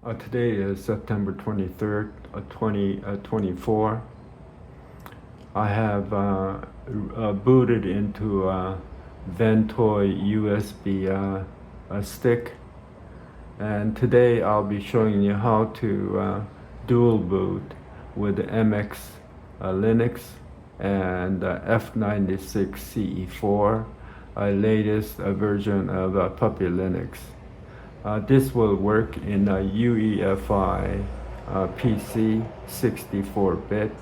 Today is September 23rd, 2024. I have booted into Ventoy USB stick, and today I'll be showing you how to dual boot with the mxlinux and F96-CE4, latest version of PuppyLinux. This will work in a UEFI PC 64-bit,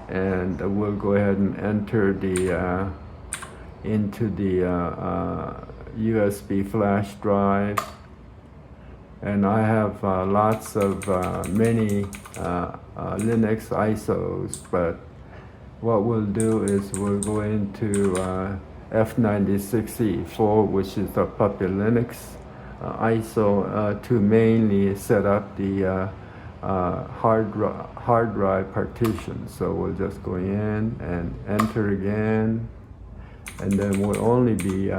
and we'll go ahead and enter the into the USB flash drive. And I have lots of many Linux ISOs, but what we'll do is we'll go into F96-CE4, which is the PuppyLinux ISO to mainly set up the hard drive partition. So we'll just go in and enter again, and then we'll only be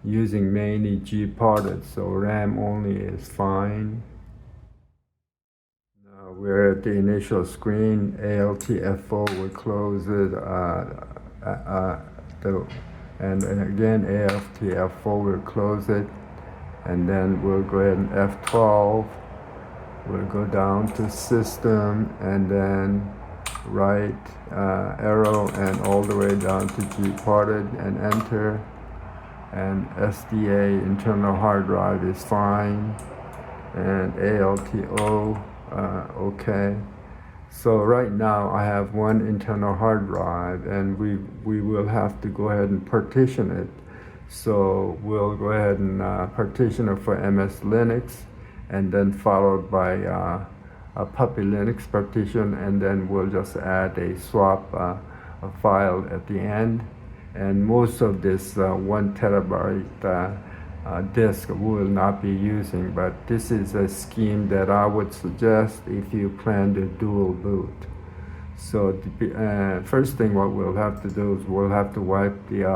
using mainly G-parted, so RAM only is fine. Now we're at the initial screen. Alt F4 will close it, and again Alt F4 will close it. And then we'll go ahead and F12. We'll go down to System, and then right arrow and all the way down to G-parted and enter. And SDA, internal hard drive, is fine. And ALTO, okay. So right now I have one internal hard drive, and we will have to go ahead and partition it. So we'll go ahead and partition it for mxlinux, and then followed by a PuppyLinux partition, and then we'll just add a swap a file at the end. And most of this 1 terabyte disk will not be using, but this is a scheme that I would suggest if you plan to dual boot. So the first thing what we'll have to do is we'll have to wipe the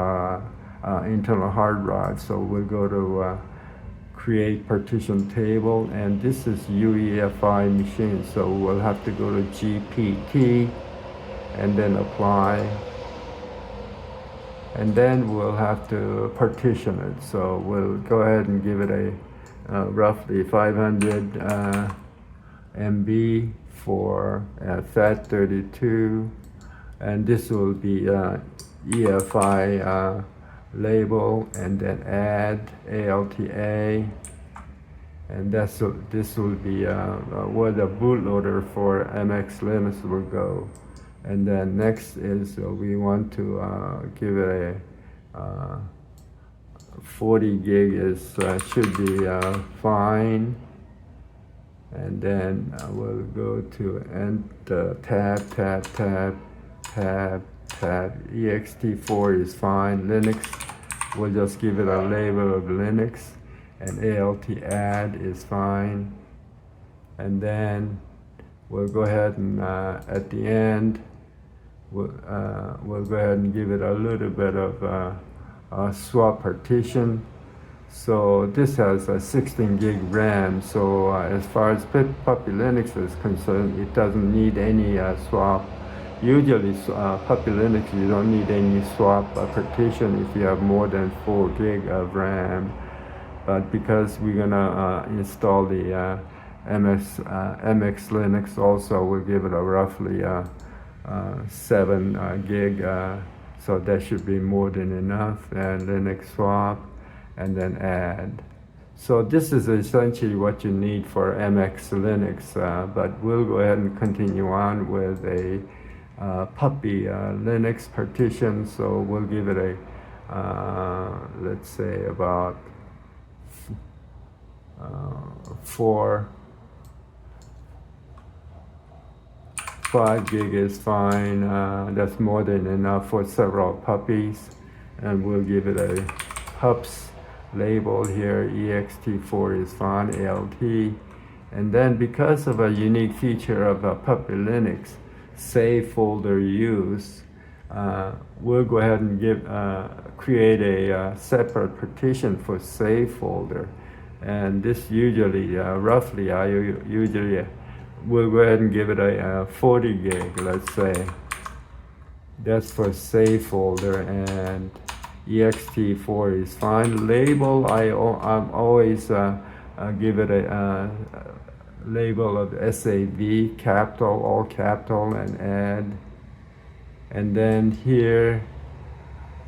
internal hard drive. So we'll go to create partition table, and this is UEFI machine, so we'll have to go to GPT and then apply, and then we'll have to partition it. So we'll go ahead and give it a roughly 500 MB for FAT32, and this will be EFI label, and then add ALTA, and this will be where the bootloader for mxlinux will go. And then next is we want to give it a 40 gig is should be fine. And then we'll go to tab. ext4 is fine. Linux, we'll just give it a label of Linux, and alt add is fine. And then we'll go ahead and at the end we'll go ahead and give it a little bit of swap partition. So this has a 16 gig RAM, so as far as PuppyLinux is concerned, it doesn't need any swap. Usually PuppyLinux, you don't need any swap partition if you have more than 4 gig of RAM. But because we're gonna install the mxlinux also, we'll give it a roughly 7 gig, so that should be more than enough. And Linux swap, and then add. So this is essentially what you need for mxlinux, but we'll go ahead and continue on with a PuppyLinux partition. So we'll give it a let's say about 5 gig is fine. That's more than enough for several puppies. And we'll give it a pups label here. ext4 is fine, alt. And then because of a unique feature of a PuppyLinux save folder use, we'll go ahead and create a separate partition for save folder. and this usually, roughly, I usually will go ahead and give it a 40 gig, let's say. That's for save folder, and ext4 is fine. Label, I'm always give it a label of SAV, capital, all capital, and add. And then here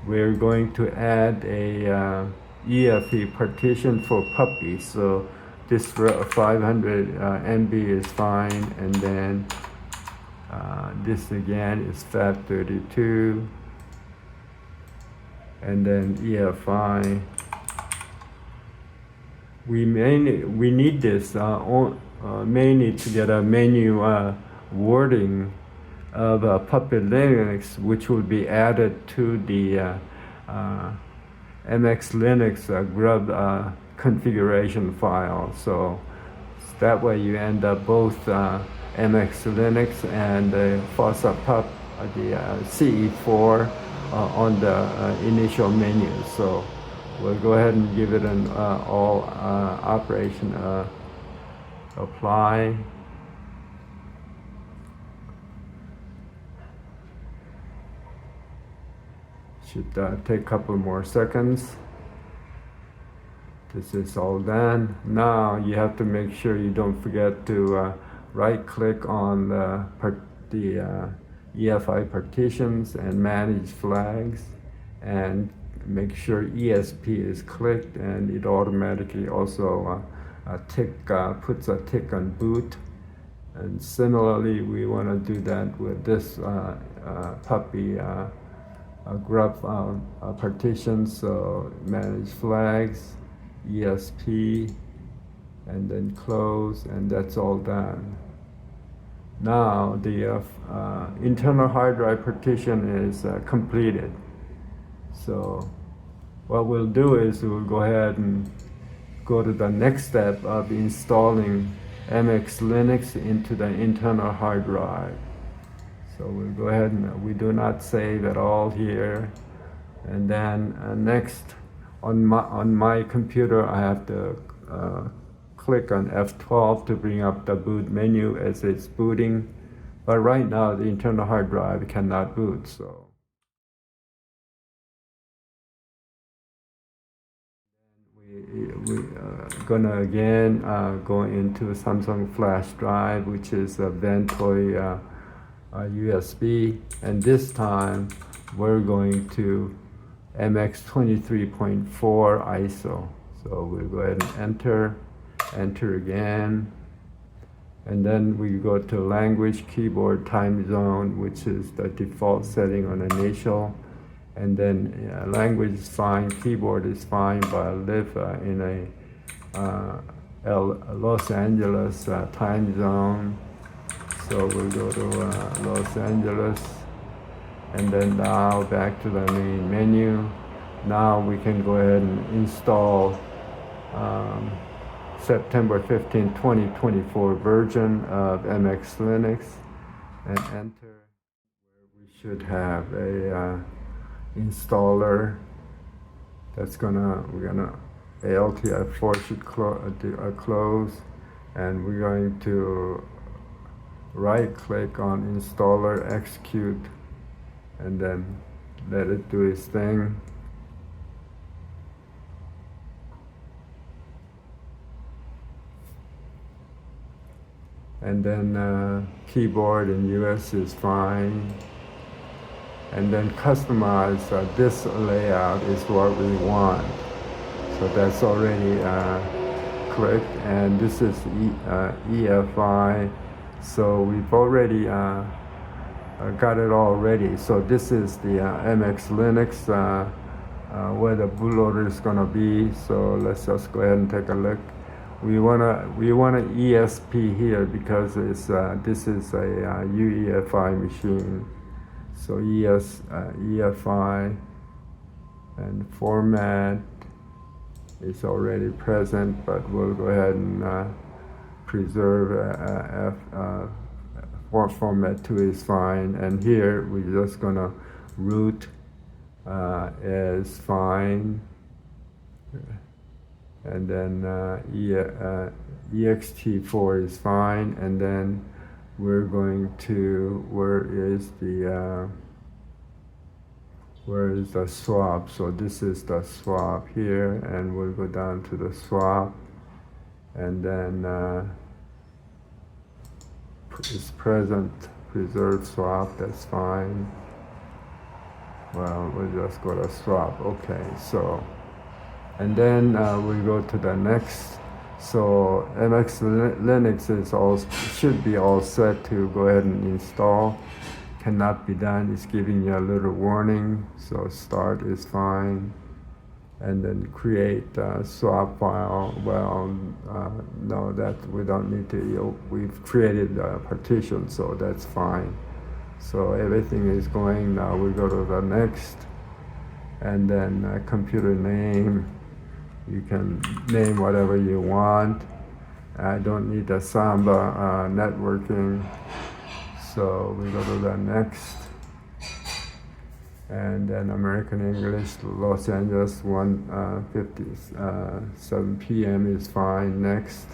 we're going to add a UEFI partition for Puppy. So this 500 MB is fine, and then this again is FAT32, and then EFI. We need this mainly to get a menu wording of PuppyLinux, which will be added to the mxlinux grub configuration file. So that way you end up both mxlinux and the FOSSA the CE4 on the initial menu. So we'll go ahead and give it an all operation apply. Should take a couple more seconds. This is all done. Now you have to make sure you don't forget to right click on the UEFI partitions and manage flags, and make sure ESP is clicked, and it automatically also puts a tick on boot. And similarly, we want to do that with this Puppy grub partition. So manage flags, ESP, and then close, and that's all done. Now the internal hard drive partition is completed. So what we'll do is we'll go ahead and go to the next step of installing mxlinux into the internal hard drive. So we'll go ahead and we do not save at all here. And then next on my computer, I have to click on F12 to bring up the boot menu as it's booting. But right now the internal hard drive cannot boot. So we're gonna again go into Samsung flash drive, which is a Ventoy USB, and this time we're going to MX23.4 ISO. So we'll go ahead and enter again, and then we go to language, keyboard, time zone, which is the default setting on initial. And then language is fine, keyboard is fine, but I live in a Los Angeles time zone. So we'll go to Los Angeles, and then now back to the main menu. Now we can go ahead and install September 15, 2024 version of mxlinux, and enter. We should have a installer that's ALTF4 should close, and we're going to right click on installer, execute, and then let it do its thing. And then keyboard in US is fine. And then customize this layout is what we want. So that's already clicked, and this is EFI. So we've already got it all ready. So this is the mxlinux where the bootloader is gonna be. So let's just go ahead and take a look. We want an ESP here because it's this is a UEFI machine. So EFI and format is already present, but we'll go ahead and preserve format 2 is fine. And here we're just gonna root is fine. and then ext4 is fine, and then we're going to, where is the swap? So this is the swap here, and we'll go down to the swap, and then is present, preserve swap, that's fine. Well, we'll just go to swap, okay, so, and then we go to the next. So mxlinux is should be all set to go ahead and install. Cannot be done, it's giving you a little warning, so start is fine. And then create a swap file. Well, no, that we don't need to, we've created a partition, so that's fine. So everything is going. Now we go to the next, and then computer name. You can name whatever you want. I don't need the Samba networking. So we go to the next, and then American English, Los Angeles, 1:57 p.m. is fine. Next,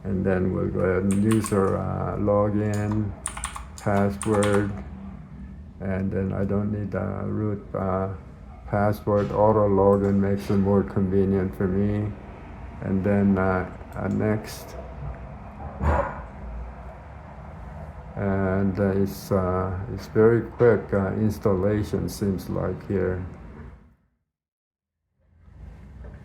and then we'll go ahead and user login, password, and then I don't need the root password. Auto login makes it more convenient for me. And then next, and it's very quick installation, seems like here.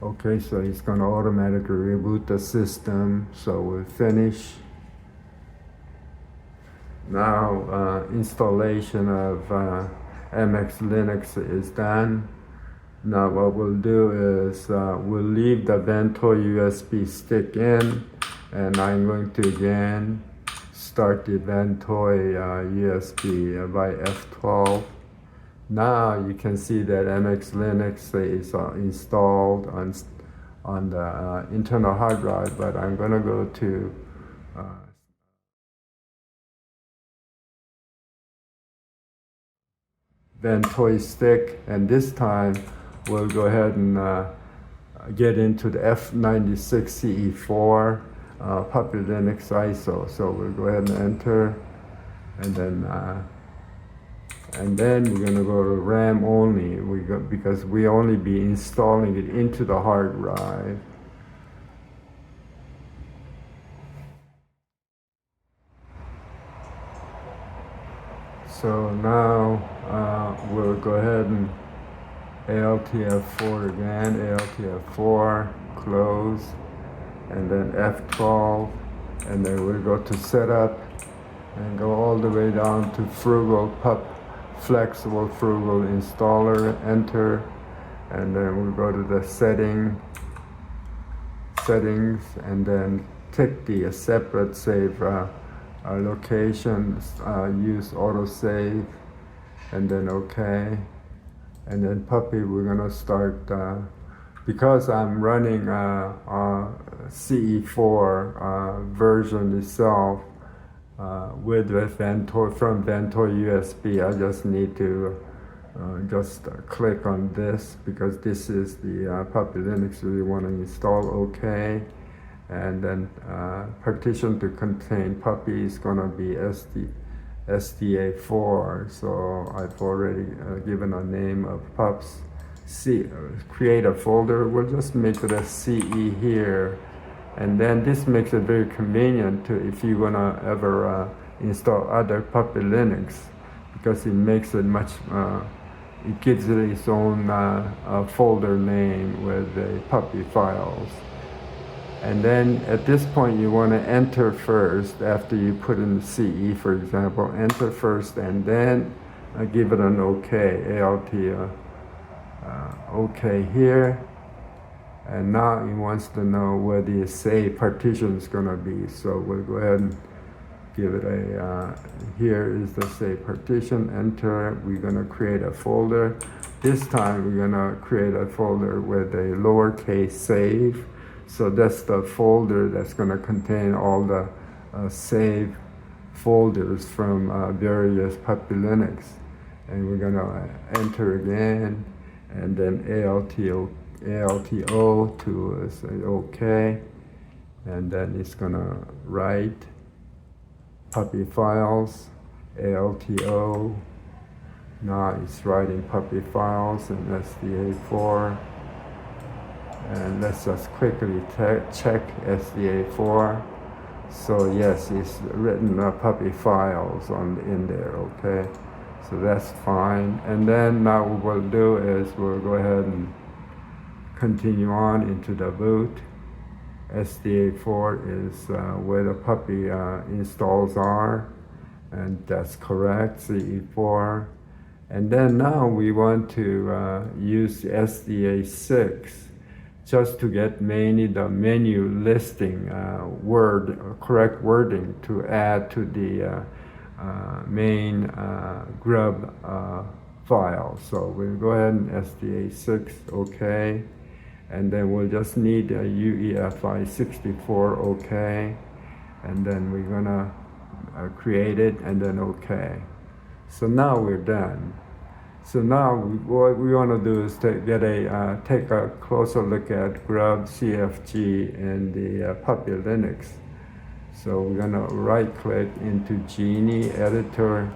Okay, so it's going to automatically reboot the system, so we'll finish. Now installation of mxlinux is done. Now what we'll do is we'll leave the Vento USB stick in, and I'm going to again start the Vento USB by F12. Now you can see that mxlinux is installed on the internal hard drive, but I'm going to go to Vento stick, and this time we'll go ahead and get into the F96-CE4 PuppyLinux ISO. So we'll go ahead and enter, and then we're going to go to RAM only. Because we only be installing it into the hard drive. So now we'll go ahead and ALTF4 again, ALTF4, close, and then F12, and then we'll go to setup and go all the way down to flexible frugal installer, enter, and then we'll go to the settings, and then tick the separate save locations, use autosave, and then OK. And then Puppy, we're gonna start, because I'm running CE4 version itself with Vento, from Vento USB. I just need to just click on this, because this is the PuppyLinux we want to install. OK. And then partition to contain Puppy is gonna be SDA4, so I've already given a name of pups. Create a folder. We'll just make it a CE here, and then this makes it very convenient to if you wanna ever install other PuppyLinux, because it makes it much. It gives it its own folder name with the Puppy files. And then at this point you want to enter first, after you put in the CE, for example, enter first, and then give it an OK, ALT, OK here. And now he wants to know where the save partition is going to be. So we'll go ahead and give it a, here is the save partition, enter. We're going to create a folder. This time we're going to create a folder with a lowercase save. So that's the folder that's going to contain all the save folders from various PuppyLinux. And we're going to enter again, and then ALTO to say OK, and then it's gonna write puppy files, ALTO. Now it's writing puppy files in SDA4, and let's just quickly check SDA4. So yes, it's written puppy files in there, okay? So that's fine. And then now what we'll do is we'll go ahead and continue on into the boot. SDA4 is where the puppy installs are, and that's correct, CE4. And then now we want to use SDA6 just to get mainly the menu listing correct wording to add to the main grub file. So we'll go ahead and SDA6, OK. And then we'll just need a UEFI 64, OK. And then we're gonna create it and then OK. So now we're done. So now what we want to do is take a closer look at grub CFG in the PuppyLinux. So we're going to right click into Genie editor,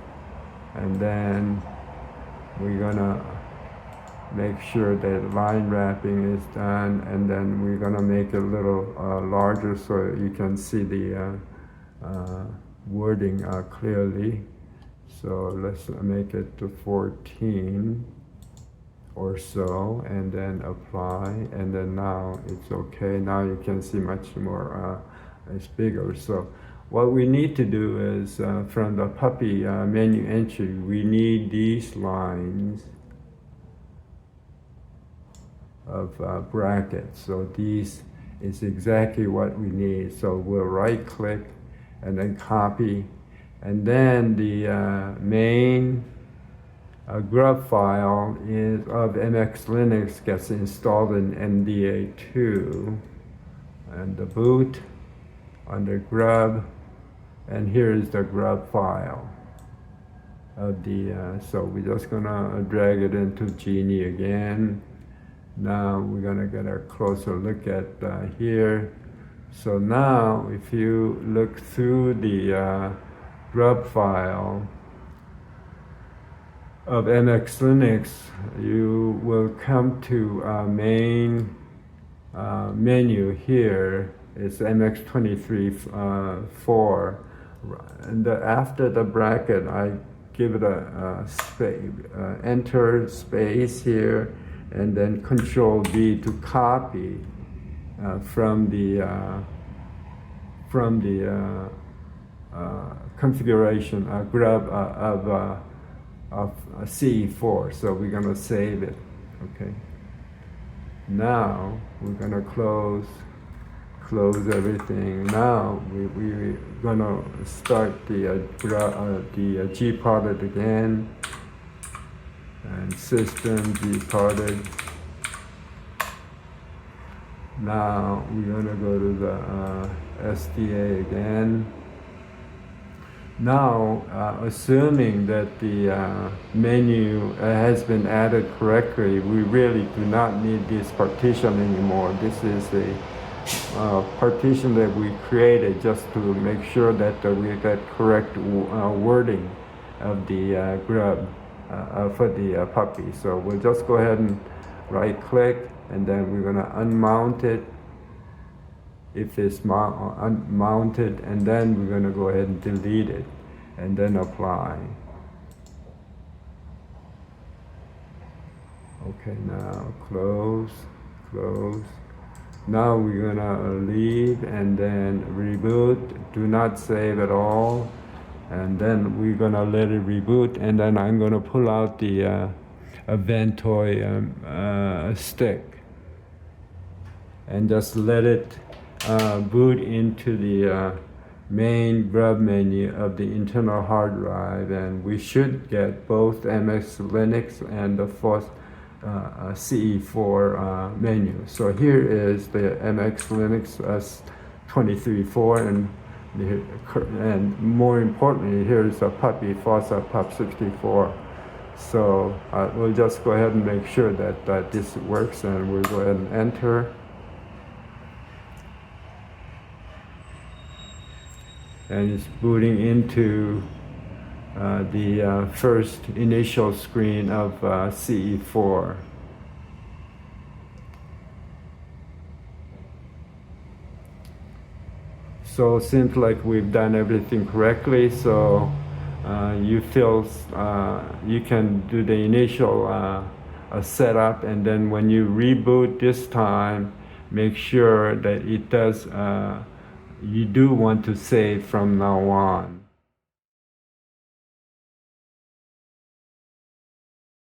and then we're going to make sure that line wrapping is done, and then we're going to make it a little larger so you can see the wording clearly. So let's make it to 14 or so, and then apply, and then now it's okay. Now you can see much more, it's bigger. So what we need to do is from the puppy menu entry, we need these lines of brackets. So these is exactly what we need. So we'll right click and then copy. And then the main grub file of mxlinux gets installed in NDA2, and the boot under grub, and here is the grub file of the, so we're just gonna drag it into Genie again. Now we're gonna get a closer look at here. So now if you look through the grub file of mxlinux, you will come to main menu here. It's mx23-4, and after the bracket I give it a enter space here, and then Control V to copy from the configuration grub of CE4. So we're gonna save it. Okay. Now we're gonna close everything. Now we're gonna start the gparted again, and system gparted. Now we're gonna go to the SDA again. Now, assuming that the menu has been added correctly, we really do not need this partition anymore. This is the partition that we created just to make sure that we get correct wording of the grub for the puppy. So we'll just go ahead and right click, and then we're gonna unmount it if it's unmounted, and then we're going to go ahead and delete it and then apply. Okay, now close. Now we're going to leave and then reboot. Do not save at all, and then we're going to let it reboot, and then I'm going to pull out the event toy stick and just let it boot into the main grub menu of the internal hard drive, and we should get both mxlinux and the first CE4 menu. So here is the mxlinux 23.4, and more importantly, here is a puppy FOSSA PUP 64. So we'll just go ahead and make sure that this works, and we'll go ahead and enter. And it's booting into the first initial screen of CE4. So it seems like we've done everything correctly. So you can do the initial setup, and then when you reboot this time, make sure that it does. You do want to save from now on.